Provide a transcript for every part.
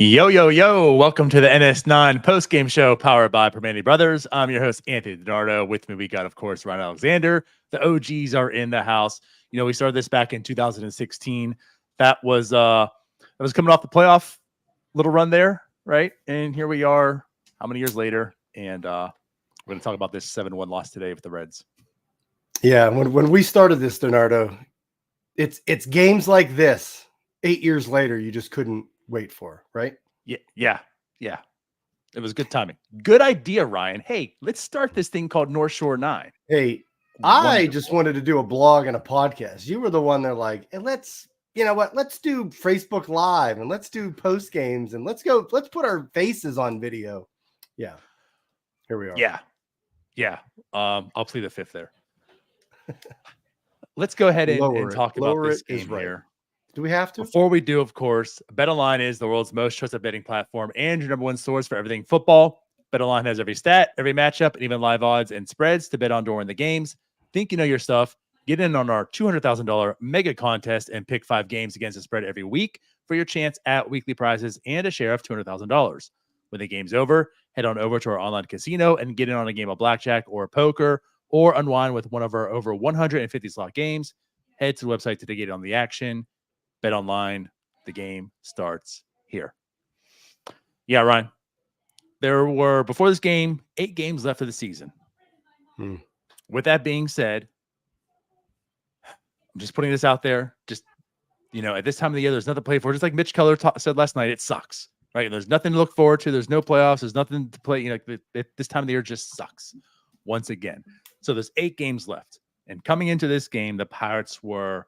Yo, yo, yo. Welcome to the NS9 Postgame Show powered by Primanti Brothers. I'm your host, Anthony DiNardo. With me, we got, of course, Ryan Alexander. The OGs are in the house. You know, we started this back in 2016. That was coming off the playoff little run there, right? And here we are, how many years later? And we're going to talk about this 7-1 loss today with the Reds. Yeah, when we started this, DiNardo, it's games like this 8 years later you just couldn't wait for, right? Yeah. It was good timing. Good idea, Ryan. Hey, let's start this thing called North Shore 9. Hey, I just wanted to do a blog and a podcast. You were the one that like, hey, let's do Facebook Live and let's do post games and let's put our faces on video. Yeah, here we are. Yeah. I'll plead the fifth there. Let's go ahead and talk about this game here. Do we have to? Before we do, of course, BetOnline is the world's most trusted betting platform and your number one source for everything football. BetOnline has every stat, every matchup, and even live odds and spreads to bet on during the games. Think you know your stuff? Get in on our $200,000 mega contest and pick 5 games against the spread every week for your chance at weekly prizes and a share of $200,000. When the game's over, head on over to our online casino and get in on a game of blackjack or poker or unwind with one of our over 150 slot games. Head to the website to get on the action. Bet online, the game starts here. Yeah, Ryan. There were, before this game, 8 games left of the season. With that being said, I'm just putting this out there. Just, at this time of the year, there's nothing to play for. Just like Mitch Keller said last night, it sucks, right? There's nothing to look forward to. There's no playoffs. There's nothing to play. This time of the year just sucks once again. So there's 8 games left. And coming into this game, the Pirates were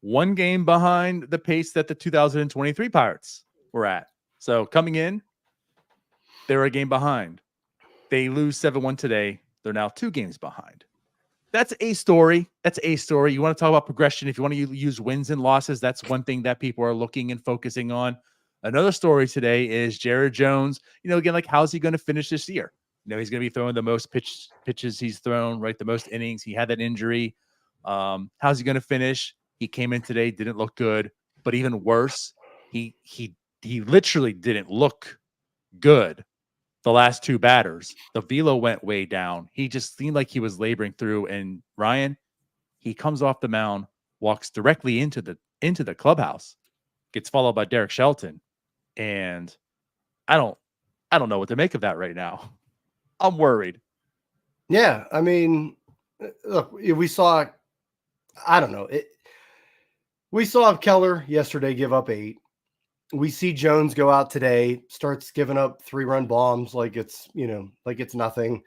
1 game behind the pace that the 2023 Pirates were at. So coming in, they were a game behind. They lose 7-1 today. They're now 2 games behind. That's a story. You want to talk about progression. If you want to use wins and losses, that's one thing that people are looking and focusing on. Another story today is Jared Jones. Again, like, how's he going to finish this year? He's going to be throwing the most pitches he's thrown, right? The most innings. He had that injury. How's he going to finish? He came in today, didn't look good, but even worse, he literally didn't look good. The last 2 batters, the velo went way down. He just seemed like he was laboring through. And Ryan, he comes off the mound, walks directly into the clubhouse, gets followed by Derek Shelton, and I don't know what to make of that right now. I'm worried. Yeah, I mean, look, we saw. I don't know. We saw Keller yesterday give up 8. We see Jones go out today, starts giving up 3-run bombs like it's nothing.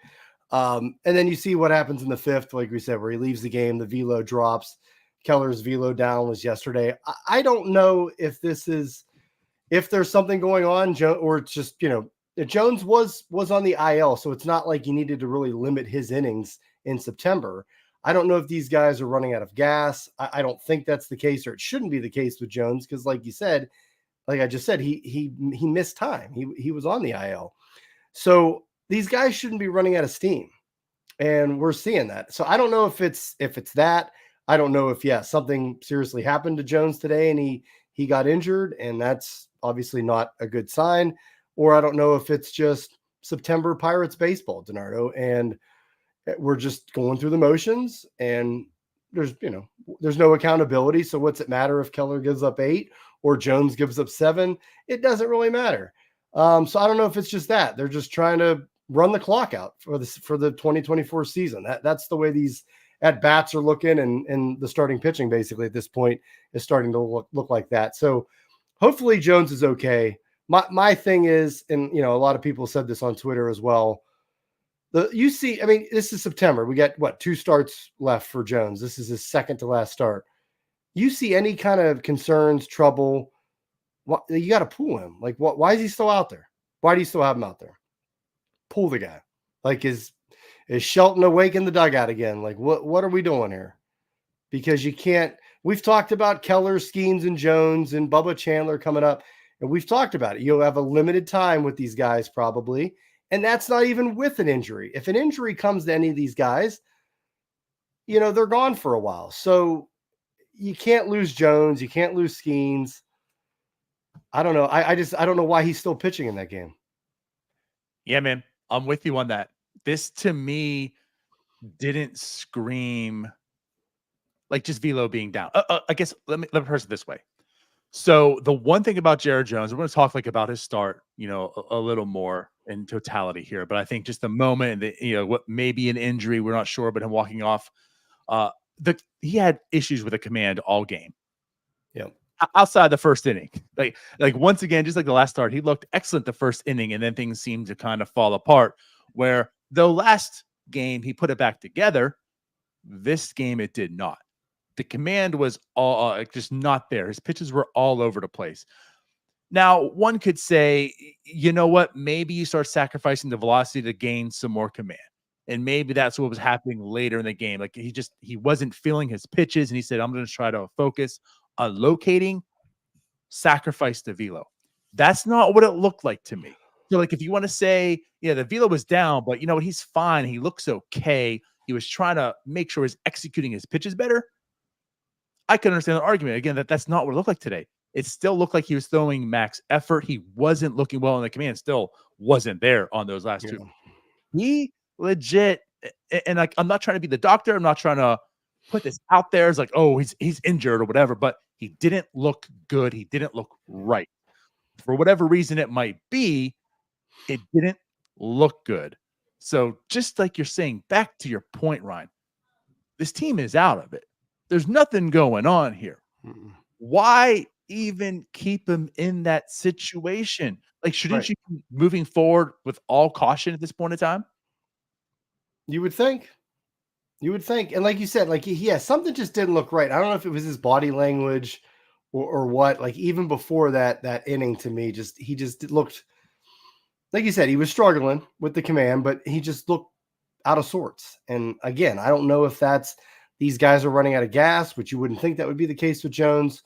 And then you see what happens in the 5th, like we said, where he leaves the game, the velo drops. Keller's velo down was yesterday. I don't know if there's something going on, or it's just, Jones was on the IL, so it's not like he needed to really limit his innings in September. I don't know if these guys are running out of gas. I don't think that's the case, or it shouldn't be the case with Jones, because like I just said, he missed time. He was on the IL. So these guys shouldn't be running out of steam. And we're seeing that. So I don't know if it's that. I don't know if something seriously happened to Jones today and he got injured, and that's obviously not a good sign. Or I don't know if it's just September Pirates baseball, DiNardo, and we're just going through the motions, and there's no accountability. So what's it matter if Keller gives up 8 or Jones gives up 7? It doesn't really matter. So I don't know if it's just that they're just trying to run the clock out for the 2024 season. That's the way these at bats are looking, and the starting pitching basically at this point is starting to look like that. So hopefully Jones is okay. My thing is, and a lot of people said this on Twitter as well. This is September. We got 2 starts left for Jones. This is his second to last start. You see any kind of concerns, trouble, you got to pull him. Like, why is he still out there? Why do you still have him out there? Pull the guy. Like, is Shelton awake in the dugout again? Like, what are we doing here? Because you can't. We've talked about Keller, Skeens, and Jones and Bubba Chandler coming up, and we've talked about it. You'll have a limited time with these guys probably, and that's not even with an injury. If an injury comes to any of these guys, they're gone for a while. So you can't lose Jones. You can't lose Skeens. I don't know. I don't know why he's still pitching in that game. Yeah, man, I'm with you on that. This to me didn't scream like just velo being down. I guess let me phrase it this way. So the one thing about Jared Jones, we're going to talk like about his start, a little more in totality here. But I think just the moment that what may be an injury, we're not sure, but him walking off, he had issues with the command all game. Yeah. Outside the first inning, like once again, just like the last start, he looked excellent the first inning, and then things seemed to kind of fall apart. Where the last game he put it back together, this game it did not. The command was all just not there. His pitches were all over the place. Now, one could say, you know what? Maybe you start sacrificing the velocity to gain some more command. And maybe that's what was happening later in the game. Like he wasn't feeling his pitches, and he said, I'm going to try to focus on locating, sacrifice the velo. That's not what it looked like to me. So, like, if you want to say, yeah, the velo was down, but you know what? He's fine. He looks okay. He was trying to make sure he's executing his pitches better. I can understand the argument again that's not what it looked like today. It still looked like he was throwing max effort. He wasn't looking well in the command. Still wasn't there on those last two. He legit, and like I'm not trying to be the doctor. I'm not trying to put this out there as like, oh, he's injured or whatever. But he didn't look good. He didn't look right. For whatever reason it might be, it didn't look good. So just like you're saying, back to your point, Ryan, this team is out of it. There's nothing going on here. Why even keep him in that situation? Like, shouldn't you be moving forward with all caution at this point in time? You would think. And like you said, like, something just didn't look right. I don't know if it was his body language or what. Like, even before that inning, to me, he just looked, like you said, he was struggling with the command, but he just looked out of sorts. And again, I don't know if that's these guys are running out of gas, which you wouldn't think that would be the case with Jones,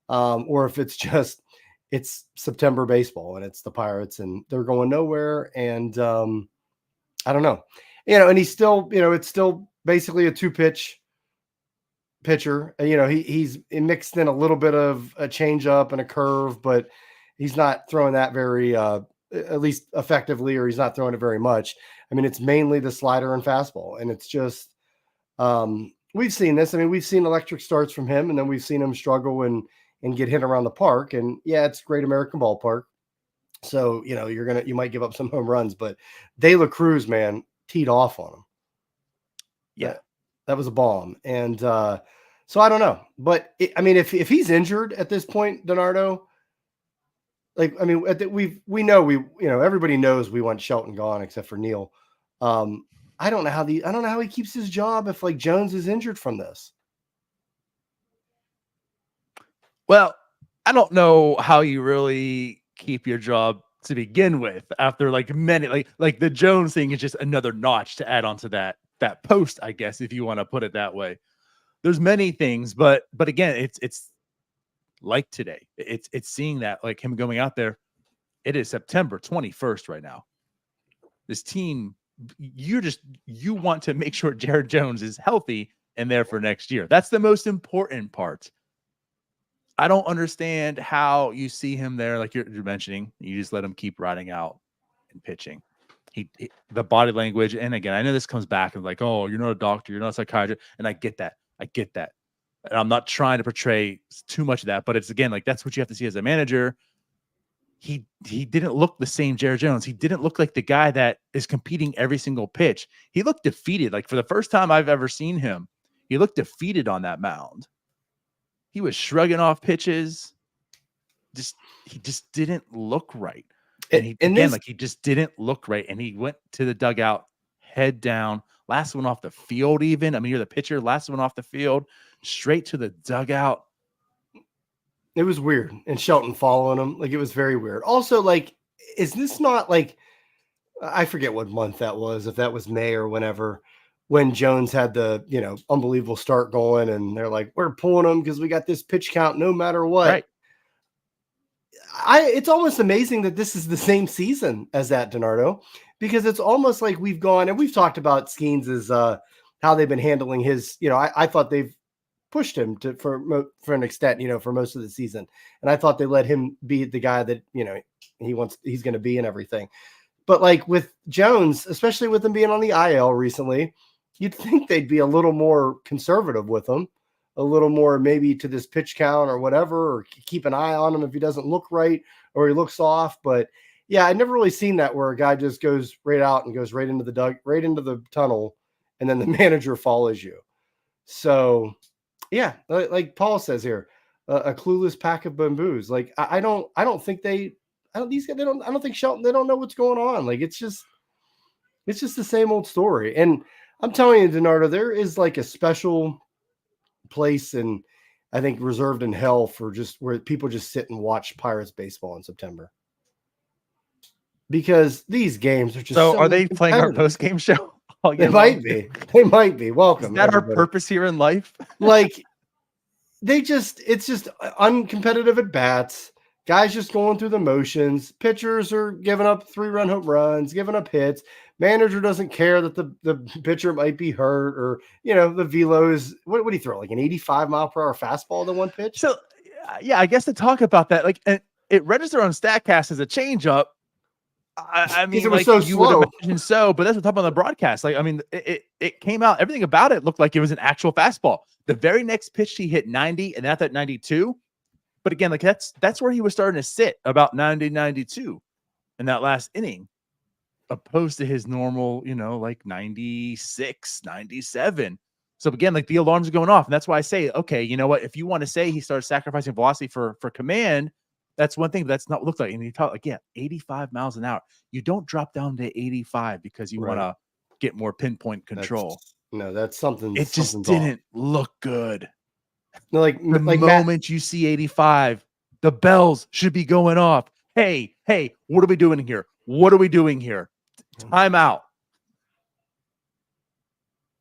or if it's just it's September baseball and it's the Pirates and they're going nowhere. And I don't know, and he's still, it's still basically a 2-pitch pitcher. He's mixed in a little bit of a change up and a curve, but he's not throwing that very at least effectively, or he's not throwing it very much. I mean, it's mainly the slider and fastball, and it's just we've seen this. I mean, we've seen electric starts from him, and then we've seen him struggle and get hit around the park. And yeah, it's a great American ballpark, so you might give up some home runs, but De La Cruz, man, teed off on him. Yeah, that was a bomb. And so I don't know, but I mean, if he's injured at this point, DiNardo, like, I mean, everybody knows we want Shelton gone except for Neil. I don't know how he keeps his job if like Jones is injured from this. Well, I don't know how you really keep your job to begin with after like many, like the Jones thing is just another notch to add on to that post, I guess, if you want to put it that way. There's many things, but again, it's like today. It's seeing that, like him going out there. It is September 21st right now. This team, you want to make sure Jared Jones is healthy and there for next year. That's the most important part. I don't understand how you see him there, like you're mentioning. You just let him keep riding out and pitching. The body language, and again, I know this comes back and like, oh, you're not a doctor, you're not a psychiatrist, and I get that. And I'm not trying to portray too much of that, but it's again like that's what you have to see as a manager. He didn't look the same Jared Jones. He didn't look like the guy that is competing every single pitch. He looked defeated. Like for the first time I've ever seen him, he looked defeated on that mound. He was shrugging off pitches. He just didn't look right. And he just didn't look right. And he went to the dugout, head down, last one off the field even. I mean, you're the pitcher, last one off the field, straight to the dugout. It was weird. And Shelton following him. Like, it was very weird. Also, like, is this not like, I forget what month that was, if that was May or whenever, when Jones had the, unbelievable start going and they're like, we're pulling him because we got this pitch count no matter what. Right. It's almost amazing that this is the same season as that, DiNardo, because it's almost like we've gone, and we've talked about Skeens' how they've been handling his, I thought they've pushed him for an extent, for most of the season. And I thought they let him be the guy that, he's going to be and everything. But like with Jones, especially with him being on the IL recently, you'd think they'd be a little more conservative with him, a little more maybe to this pitch count or whatever, or keep an eye on him if he doesn't look right or he looks off. But yeah, I'd never really seen that where a guy just goes right out and goes right into the tunnel, and then the manager follows you. So yeah, like Paul says here, a clueless pack of bamboos. Like I don't think these guys, I don't think Shelton, they don't know what's going on. Like it's just the same old story. And I'm telling you, DiNardo, there is like a special place, and I think reserved in hell for just where people just sit and watch Pirates baseball in September, because these games are just so are they playing our post-game show? They might be. They might be. Welcome. Is that everybody. Our purpose here in life? Like it's just uncompetitive at bats. Guys just going through the motions. Pitchers are giving up 3-run home runs, giving up hits. Manager doesn't care that the pitcher might be hurt, or the velo is what do you throw, like an 85-mile-per-hour fastball to one pitch? So yeah, I guess to talk about that, like it registered on StatCast as a changeup. I mean, it was like so you slow. would imagine so, but that's what I'm talking about on the broadcast. Like, I mean, it came out, everything about it looked like it was an actual fastball. The very next pitch he hit 90, and at that 92. But again, like that's where he was starting to sit, about 90, 92 in that last inning, opposed to his normal, like 96, 97. So again, like the alarms are going off. And that's why I say, okay, you know what? If you want to say he started sacrificing velocity for command, that's one thing, but that's not what it looked like. And you talk again, 85 miles an hour. You don't drop down to 85 because you want to get more pinpoint control. That's something. It just didn't look good. No, like the moment you see 85, the bells should be going off. Hey, what are we doing here? What are we doing here? Time out.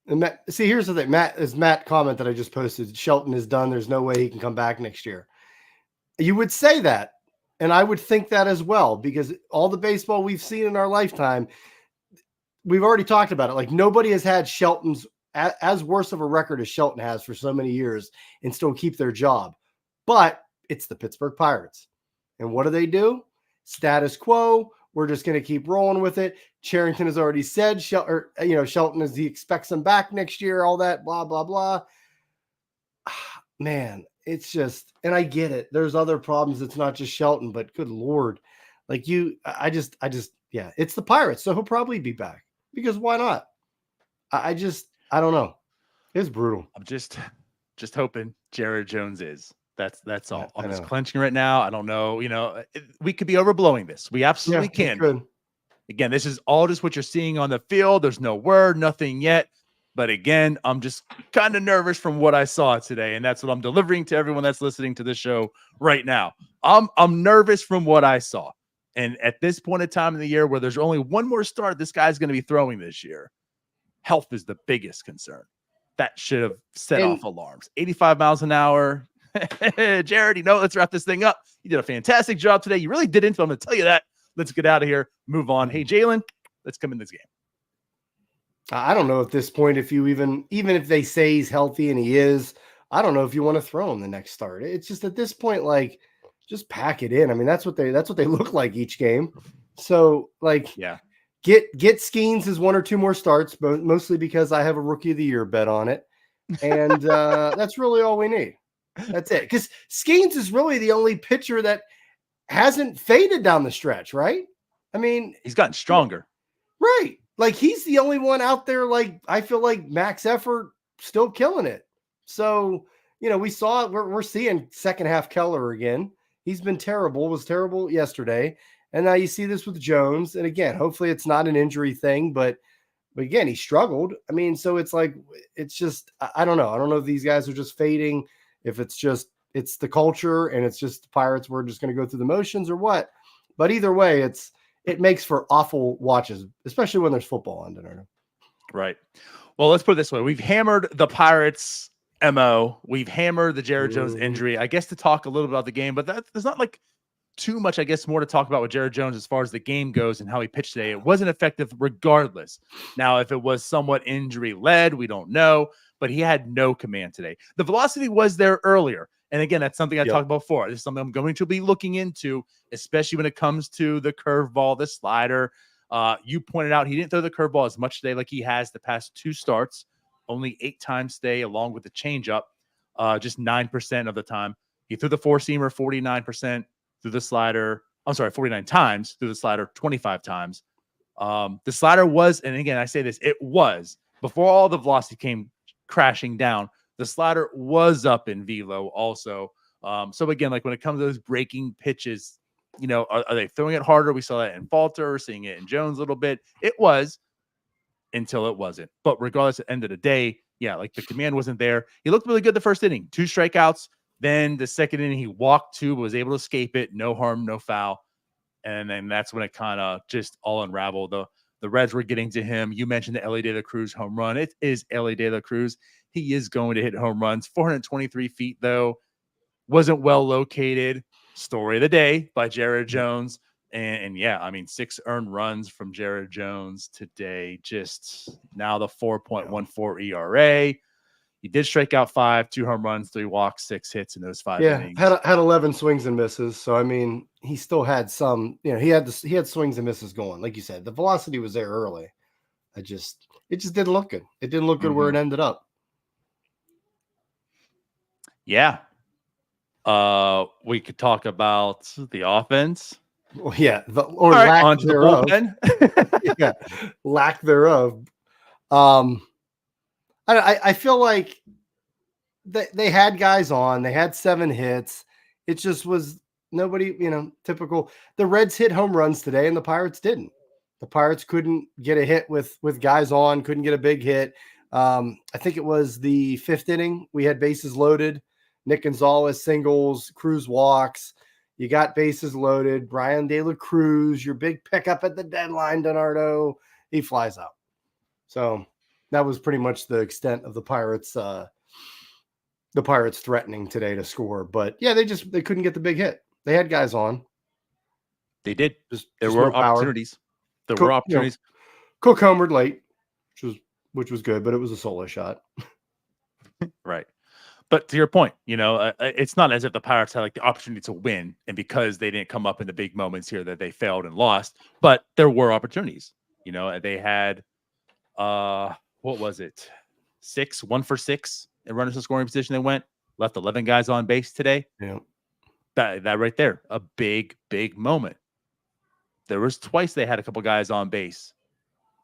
And Matt, see, here's the thing. Matt comment that I just posted. Shelton is done. There's no way he can come back next year. You would say that, and I would think that as well, because all the baseball we've seen in our lifetime, we've already talked about it. Like nobody has had Shelton's as worse of a record as Shelton has for so many years and still keep their job. But it's the Pittsburgh Pirates. And what do? Status quo. We're just going to keep rolling with it. Cherington has already said, Shelton, as he expects him back next year, all that, blah, blah, blah. Man, it's just, and I get it. There's other problems. It's not just Shelton, but good Lord. Like I just, yeah, it's the Pirates. So he'll probably be back, because why not? I don't know. It's brutal. I'm just hoping Jared Jones is. That's all. I'm just clenching right now. I don't know. We could be overblowing this. We absolutely can. Again, this is all just what you're seeing on the field. There's no word, nothing yet. But again, I'm just kind of nervous from what I saw today, and that's what I'm delivering to everyone that's listening to this show right now. I'm nervous from what I saw. And at this point in time in the year where there's only one more start this guy's going to be throwing this year, health is the biggest concern. That should have set off alarms. 85 miles an hour. Jared, let's wrap this thing up. You did a fantastic job today. You really didn't. I'm going to tell you that. Let's get out of here. Move on. Hey, Jalen, let's come in this game. I don't know at this point if you even if they say he's healthy, and he is, I don't know if you want to throw him the next start. It's just at this point, like, just pack it in. I mean, that's what they look like each game. So, like, yeah. Get Skeens as 1 or 2 more starts, but mostly because I have a Rookie of the Year bet on it. And that's really all we need. That's it. Because Skeens is really the only pitcher that hasn't faded down the stretch, right? I mean, he's gotten stronger. Right. Like, he's the only one out there, like, I feel like max effort, still killing it. So, we saw it. We're seeing second half Keller again. He's been terrible, was terrible yesterday. And now you see this with Jones. And again, hopefully it's not an injury thing, but again, he struggled. I mean, so it's like, it's just, I don't know. I don't know if these guys are just fading, if it's the culture and it's just the Pirates, we're just going to go through the motions or what. But either way, it makes for awful watches, especially when there's football on, DiNardo. Right. Well, let's put it this way. We've hammered the Pirates MO. We've hammered the Jared Jones injury. I guess to talk a little bit about the game, but there's not like too much, I guess, more to talk about with Jared Jones as far as the game goes and how he pitched today. It wasn't effective regardless. Now, if it was somewhat injury-led, we don't know, but he had no command today. The velocity was there earlier. And again, that's something I talked about before. This is something I'm going to be looking into, especially when it comes to the curveball, the slider. You pointed out he didn't throw the curveball as much today like he has the past 2 starts, only 8 times today, along with the changeup, just 9% of the time. He threw the 4-seamer 49%. Through the slider, 49 times through the slider, 25 times. The slider was, and again, I say this, it was, before all the velocity came crashing down, the slider was up in velo also. So again, like when it comes to those breaking pitches, are they throwing it harder? We saw that in Falter, seeing it in Jones a little bit. It was until it wasn't. But regardless, at the end of the day, like the command wasn't there. He looked really good the first inning, 2 strikeouts. Then the second inning, he walked 2, but was able to escape it. No harm, no foul. And then that's when it kind of just all unraveled. The Reds were getting to him. You mentioned the Elly De La Cruz home run. It is Elly De La Cruz. He is going to hit home runs. 423 feet, though. Wasn't well located. Story of the day by Jared Jones. And 6 earned runs from Jared Jones today. Just now the 4.14 ERA. He did strike out 5, 2 home runs, 3 walks, 6 hits in those 5 innings. Had 11 swings and misses. So I mean, he still had some. He had swings and misses going. Like you said, the velocity was there early. It just didn't look good. It didn't look good where it ended up. Yeah. We could talk about the offense. Well, lack thereof. Lack thereof. I feel like they had guys on. They had 7 hits. It just was nobody, typical. The Reds hit home runs today, and the Pirates didn't. The Pirates couldn't get a hit with guys on, couldn't get a big hit. I think it was the 5th inning. We had bases loaded. Nick Gonzalez singles, Cruz walks. You got bases loaded. Brian De La Cruz, your big pickup at the deadline, DiNardo, he flies out. So that was pretty much the extent of the Pirates threatening today to score. But yeah, they couldn't get the big hit. They had guys on. They did. There were opportunities. There were opportunities. Cook homered late, which was good, but it was a solo shot. Right. But to your point, it's not as if the Pirates had like the opportunity to win, and because they didn't come up in the big moments here that they failed and lost, but there were opportunities. They had what was it? 1 for 6 in runners in scoring position. They left 11 guys on base today. Yeah. That right there, a big moment. There was twice they had a couple guys on base,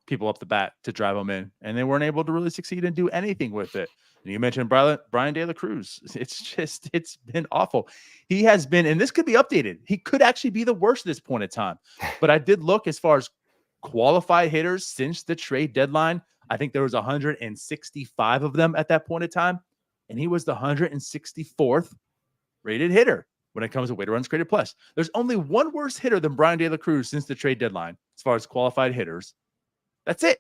people up the bat to drive them in, and they weren't able to really succeed and do anything with it. And you mentioned Brian De La Cruz. It's been awful. He has been, and this could be updated. He could actually be the worst at this point in time. But I did look as far as qualified hitters since the trade deadline. I think there was 165 of them at that point in time, and he was the 164th rated hitter when it comes to weighted runs created plus. There's only one worse hitter than Brian De La Cruz since the trade deadline as far as qualified hitters. That's it.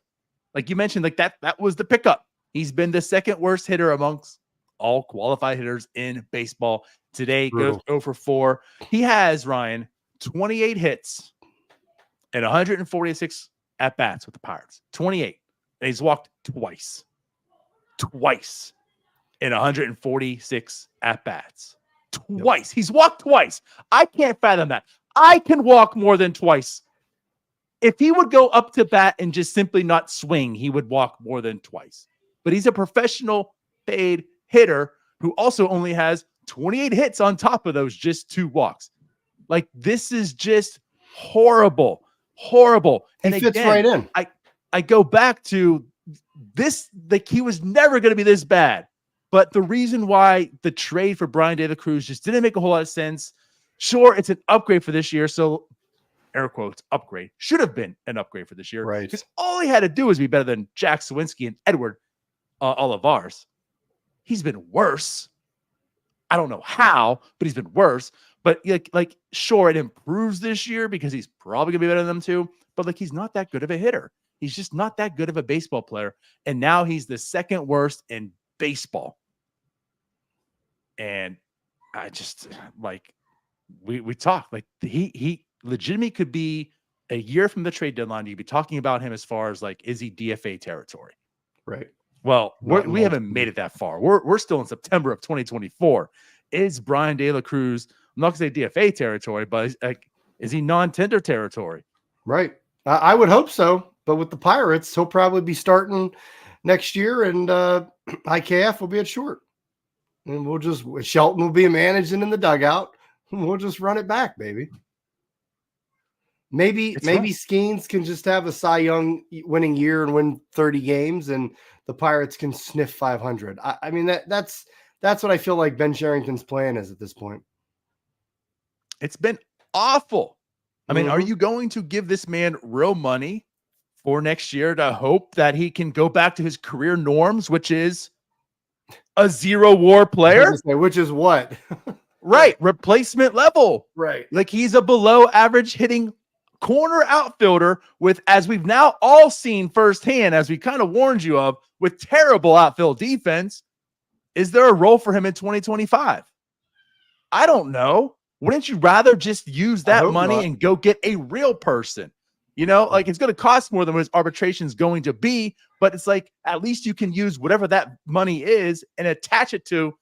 Like you mentioned, like that was the pickup. He's been the 2nd worst hitter amongst all qualified hitters in baseball. Today goes 0 for 4. He has, Ryan, 28 hits and 146 at-bats with the Pirates. 28. And he's walked twice. Twice in 146 at-bats. Twice. Yep. He's walked twice. I can't fathom that. I can walk more than twice. If he would go up to bat and just simply not swing, he would walk more than twice. But he's a professional paid hitter who also only has 28 hits on top of those just 2 walks. Like, this is just horrible. Horrible. And he fits right in. I go back to this, like he was never going to be this bad. But the reason why the trade for Brian De La Cruz just didn't make a whole lot of sense. Sure, it's an upgrade for this year. So, air quotes, upgrade. Should have been an upgrade for this year. Right. Because all he had to do was be better than Jack Sawinski and Edward Olivars. He's been worse. I don't know how, but he's been worse. But like sure, it improves this year because he's probably gonna be better than them too. But like, he's not that good of a hitter. He's just not that good of a baseball player. And now he's the 2nd worst in baseball. And I just like we talk like he legitimately could be a year from the trade deadline. You'd be talking about him as far as like, is he DFA territory? Right. Well, Not we haven't made it that far. We're still in September of 2024. Is Brian De La Cruz, I'm not gonna say DFA territory, but is he non-tender territory? Right. I would hope so. But with the Pirates, he'll probably be starting next year, and IKF will be at short. And Shelton will be managing in the dugout. And we'll just run it back, baby. Maybe Skeens can just have a Cy Young winning year and win 30 games, and the Pirates can sniff 500. I mean, that's what I feel like Ben Sherrington's plan is at this point. It's been awful. I mean, are you going to give this man real money for next year to hope that he can go back to his career norms, which is a 0 WAR player? Which is what? Right. Replacement level. Right. Like he's a below average hitting corner outfielder with, as we've now all seen firsthand, as we kind of warned you of, with terrible outfield defense. Is there a role for him in 2025? I don't know. Wouldn't you rather just use that money and go get a real person? You know, like it's going to cost more than what his arbitration is going to be, but it's like at least you can use whatever that money is and attach it to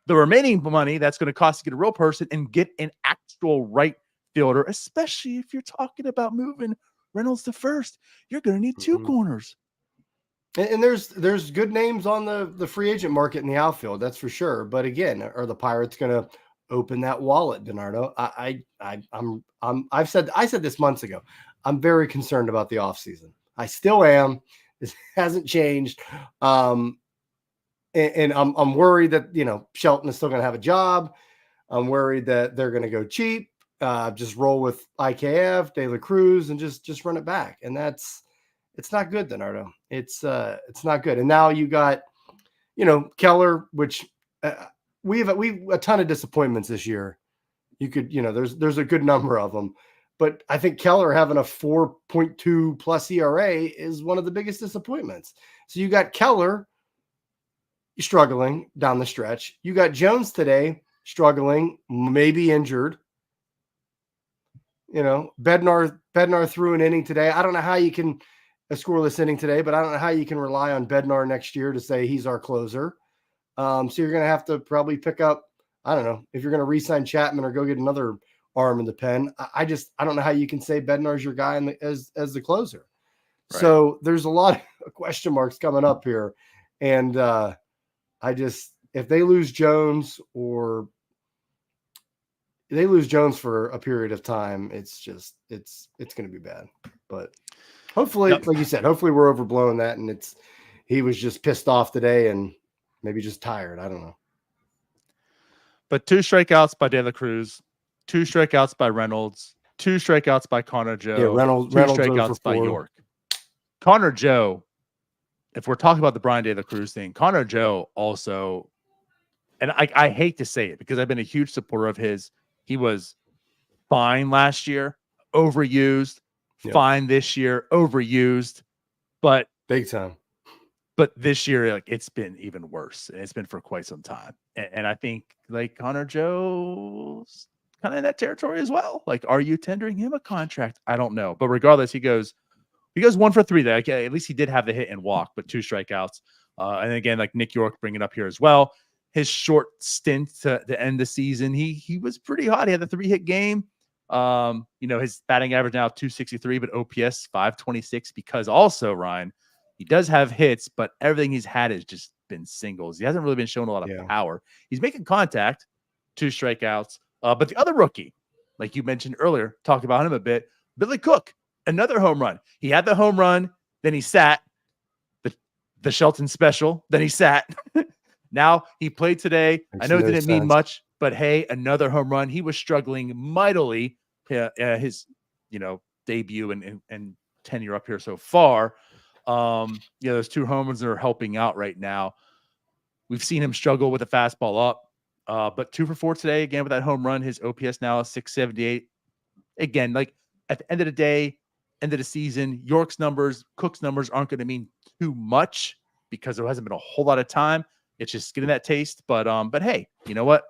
the remaining money that's going to cost to get a real person and get an actual right fielder, especially if you're talking about moving Reynolds to first. You're going to need 2 corners. And there's good names on the free agent market in the outfield, that's for sure. But again, are the Pirates going to open that wallet, DiNardo? I said this months ago. I'm very concerned about the offseason. I still am. This hasn't changed. And I'm worried that, you know, Shelton is still going to have a job. I'm worried that they're going to go cheap, just roll with IKF, De La Cruz, and just run it back. And it's not good, DiNardo. It's not good. And now you got, you know, Keller, which we have a ton of disappointments this year. You could, you know, there's a good number of them, but I think Keller having a 4.2 plus ERA is one of the biggest disappointments. So you got Keller struggling down the stretch. You got Jones today struggling, maybe injured. You know, Bednar threw an inning today. I don't know how you can a scoreless inning today, but I don't know how you can rely on Bednar next year to say he's our closer. So you're going to have to probably pick up, I don't know, if you're going to re-sign Chapman or go get another arm in the pen. I don't know how you can say Bednar's your guy as the closer. Right. So there's a lot of question marks coming up here. And if they lose Jones or they lose Jones for a period of time, it's going to be bad. But hopefully, like you said, hopefully we're overblowing that, and he was just pissed off today and maybe just tired. I don't know. But 2 strikeouts by De La Cruz, 2 strikeouts by Reynolds, 2 strikeouts by Connor Joe, yeah, Reynolds 2 strikeouts by York. Connor Joe, if we're talking about the Brian De La Cruz thing, Connor Joe also, and I hate to say it because I've been a huge supporter of his. He was fine last year, overused. Yep. Fine this year, overused, but big time. But this year, like it's been even worse, and it's been for quite some time. And I think like Connor Joe's kind of in that territory as well. Like, are you tendering him a contract? I don't know, but regardless, he goes 1 for 3 there. Like, at least he did have the hit and walk, but 2 strikeouts. And again, like Nick York bringing up here as well. His short stint to end the season, he was pretty hot. He had the 3-hit game. You know, his batting average now 263, but OPS 526 because also, Ryan, he does have hits, but everything he's had has just been singles. He hasn't really been showing a lot of power. He's making contact, 2 strikeouts. But the other rookie, like you mentioned earlier, talked about him a bit, Billy Cook, another home run. He had the home run, then he sat, the Shelton special, then he sat. Now he played today. I know it didn't mean much, but hey, another home run. He was struggling mightily. His, you know, debut and tenure up here so far. Those 2 home runs are helping out right now. We've seen him struggle with the fastball up, but 2 for 4 today again with that home run. His OPS now is 678. Again, like at the end of the day, end of the season, York's numbers, Cook's numbers aren't going to mean too much because there hasn't been a whole lot of time. It's just getting that taste. But hey, you know what?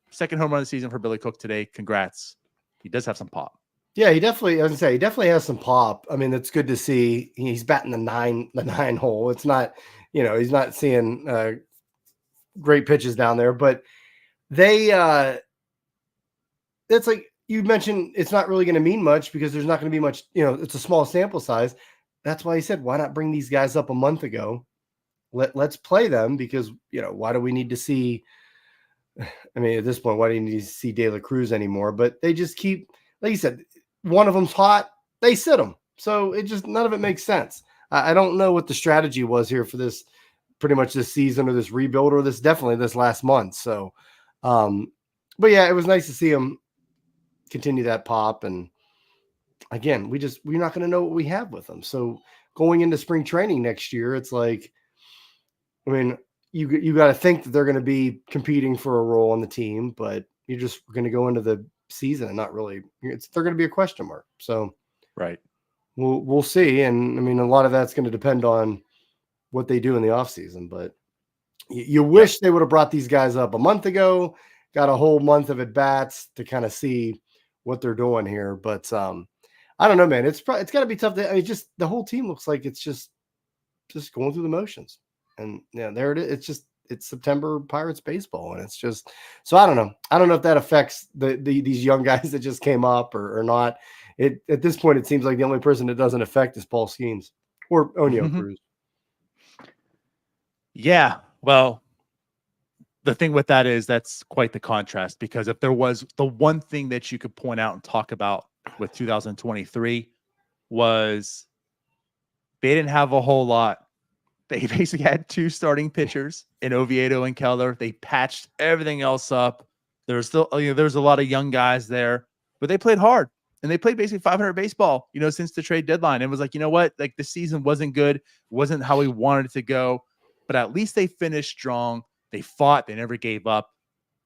Second home run of the season for Billy Cook today. Congrats. He does have some pop. Yeah, he definitely, I was gonna say, he definitely has some pop. I mean, it's good to see. He's batting the nine hole. It's not, he's not seeing great pitches down there, but that's like you mentioned, it's not really going to mean much because there's not going to be much, it's a small sample size. That's why he said, why not bring these guys up a month ago? Let's play them because, why do we need to see, I mean, at this point, why do you need to see De La Cruz anymore? But they just keep, like you said, one of them's hot, they sit them. So it just, none of it makes sense. I don't know what the strategy was here for this, pretty much this season or this rebuild or definitely this last month. So, but yeah, it was nice to see him continue that pop. And again, we're not going to know what we have with them. So going into spring training next year, it's like, I mean, you got to think that they're going to be competing for a role on the team, but you're just going to go into the season and not really, they're going to be a question mark. So right. We'll see. And I mean, a lot of that's going to depend on what they do in the offseason, but you wish they would have brought these guys up a month ago, got a whole month of at bats to kind of see what they're doing here. But I don't know, man, it's got to be tough. Just the whole team looks like it's just going through the motions. And there it is. It's September Pirates baseball. And it's just, so I don't know. I don't know if that affects these young guys that just came up or not. At this point, it seems like the only person it doesn't affect is Paul Skeens or Oneil Cruz. Yeah. Well, the thing with that is that's quite the contrast, because if there was the one thing that you could point out and talk about with 2023 was they didn't have a whole lot. They basically had two starting pitchers in Oviedo and Keller. They patched everything else up. There was still, there's a lot of young guys there, but they played hard and they played basically 500 baseball, since the trade deadline. It was like, what? Like the season wasn't good. It wasn't how we wanted it to go, but at least they finished strong. They fought. They never gave up.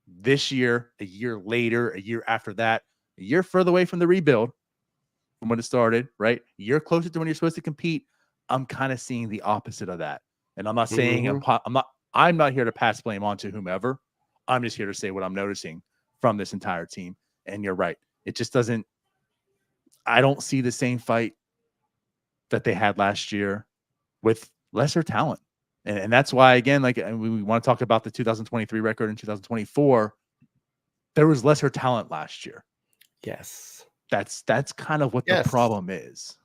This year, a year later, a year after that, a year further away from the rebuild from when it started, right? A year closer to when you're supposed to compete. I'm kind of seeing the opposite of that. And I'm not saying I'm not here to pass blame on to whomever. I'm just here to say what I'm noticing from this entire team. And you're right. It just doesn't, I don't see the same fight that they had last year with lesser talent. And that's why, again, like we want to talk about the 2023 record in 2024. There was lesser talent last year. Yes. That's kind of what the problem is.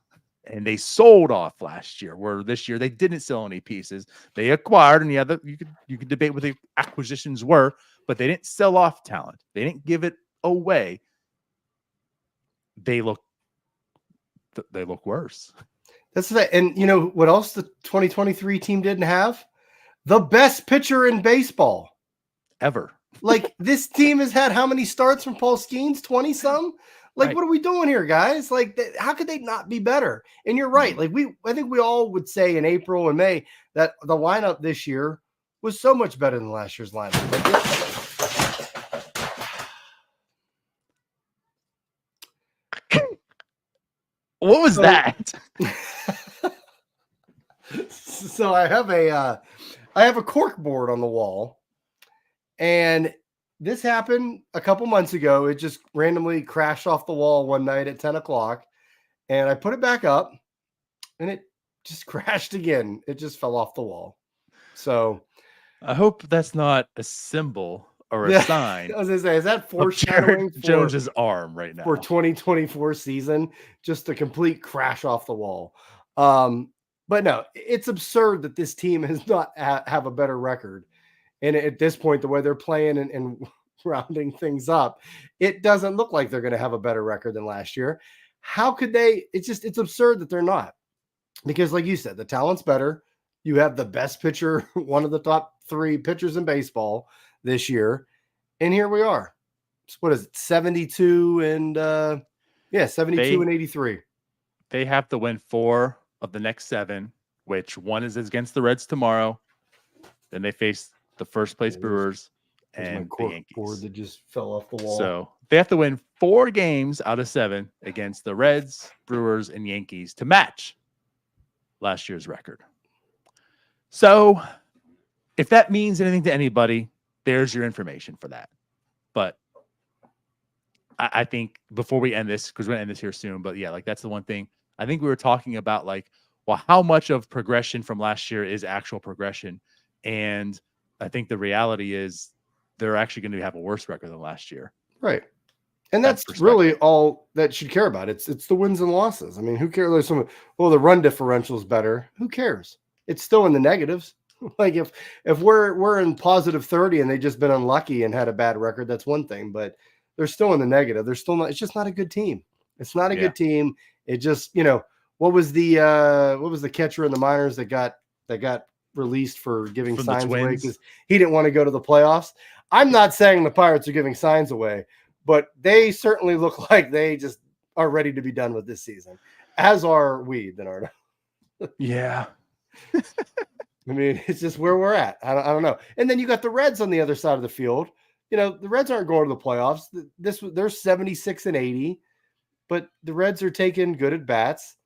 And they sold off last year, where this year they didn't sell any pieces. They acquired, and you could debate what the acquisitions were, but they didn't sell off talent. They didn't give it away. They look worse. That's that. And what else the 2023 team didn't have? The best pitcher in baseball ever. Like, this team has had how many starts from Paul Skeens? 20 some? Like, right. What are we doing here, guys? Like, how could they not be better? And you're right. Like, I think we all would say in April and May that the lineup this year was so much better than last year's lineup. What was that? So I have a cork board on the wall, and this happened a couple months ago. It just randomly crashed off the wall one night at 10 o'clock, and I put it back up, and it just crashed again. It just fell off the wall. So I hope that's not a symbol or a sign. I was gonna say, is that foreshadowing Jones's arm right now for 2024 season? Just a complete crash off the wall. But no, it's absurd that this team has not have a better record. And at this point, the way they're playing and rounding things up, it doesn't look like they're going to have a better record than last year. How could they? It's absurd that they're not. Because like you said, the talent's better. You have the best pitcher, one of the top 3 pitchers in baseball this year. And here we are. What is it? 72 and 72 and 83. They have to win 4 of the next 7, which one is against the Reds tomorrow. Then they face the first place Brewers and the Yankees. Board that just fell off the wall. So they have to win 4 games out of 7 against the Reds, Brewers, and Yankees to match last year's record. So if that means anything to anybody, there's your information for that. But I think before we end this, because we're gonna end this here soon, but yeah, like that's the one thing I think we were talking about, like, well, how much of progression from last year is actual progression? And I think the reality is they're actually going to have a worse record than last year. Right. And that's really all that should care about. It's the wins and losses. I mean, who cares? There's some, well, the run differential is better. Who cares? It's still in the negatives. Like if we're in positive 30 and they just been unlucky and had a bad record, that's one thing, but they're still in the negative. They're still not, it's just not a good team. It's not a good team. It just, what was the catcher in the minors that got released for giving From signs away because he didn't want to go to the playoffs? I'm not saying the Pirates are giving signs away, but they certainly look like they just are ready to be done with this season, as are we, DiNardo. Yeah. I mean, it's just where we're at. I don't know. And then you got the Reds on the other side of the field. The Reds aren't going to the playoffs. They're 76 and 80, but the Reds are taking good at bats.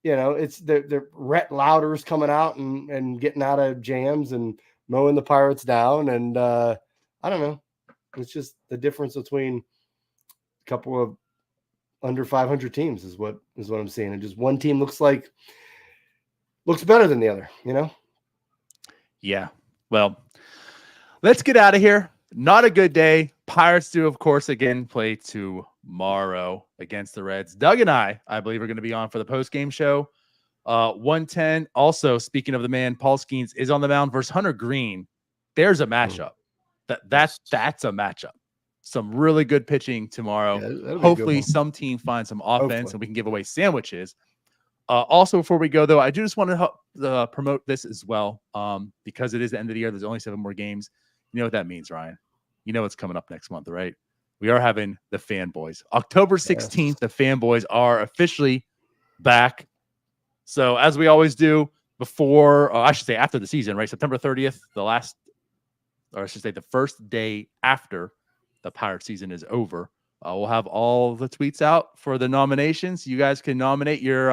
It's the Rhett Lauder's coming out and getting out of jams and mowing the Pirates down. And I don't know. It's just the difference between a couple of under 500 teams is what I'm seeing. And just one team looks better than the other, Yeah. Well, let's get out of here. Not a good day. Pirates do, of course, again play tomorrow against the Reds. Doug and I believe, are going to be on for the post-game show. 110. Also, speaking of the man, Paul Skeens is on the mound versus Hunter Green. There's a matchup. That's a matchup. Some really good pitching tomorrow. Yeah, hopefully some team finds some offense and we can give away sandwiches. Also, before we go, though, I do just want to help promote this as well, because it is the end of the year. There's only 7 more games. You know what that means, Ryan? You know what's coming up next month, right? We are having the Fanboys. October 16th, the Fanboys are officially back. So as we always do before, I should say after the season, right? September 30th, the first day after the Pirate season is over. We'll have all the tweets out for the nominations. You guys can nominate your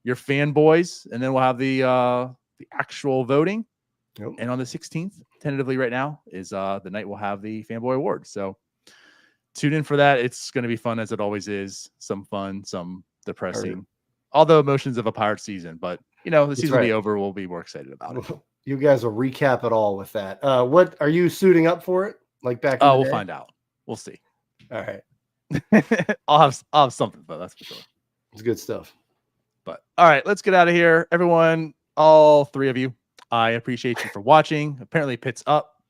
Fanboys, and then we'll have the actual voting. Yep. And on the 16th, tentatively right now, is the night we'll have the Fanboy Award. So tune in for that. It's going to be fun, as it always is. Some fun, some depressing, all the emotions of a Pirate season. But, the season will be over. We'll be more excited about it. You guys will recap it all with that. What are you suiting up for it? Like back in the day? We'll find out. We'll see. All right. I'll have something, but that's for sure. It's good stuff. But all right, let's get out of here. Everyone, all 3 of you, I appreciate you for watching. Apparently Pitt's up.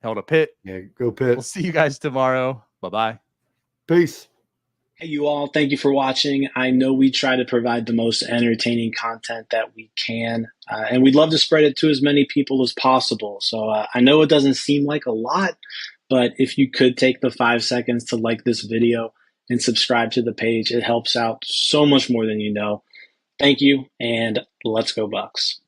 Held a Pitt. Yeah, go Pitt. We'll see you guys tomorrow. Bye-bye. Peace. Hey, you all. Thank you for watching. I know we try to provide the most entertaining content that we can, and we'd love to spread it to as many people as possible. So I know it doesn't seem like a lot, but if you could take the 5 seconds to like this video and subscribe to the page, it helps out so much more than you know. Thank you, and let's go Bucks.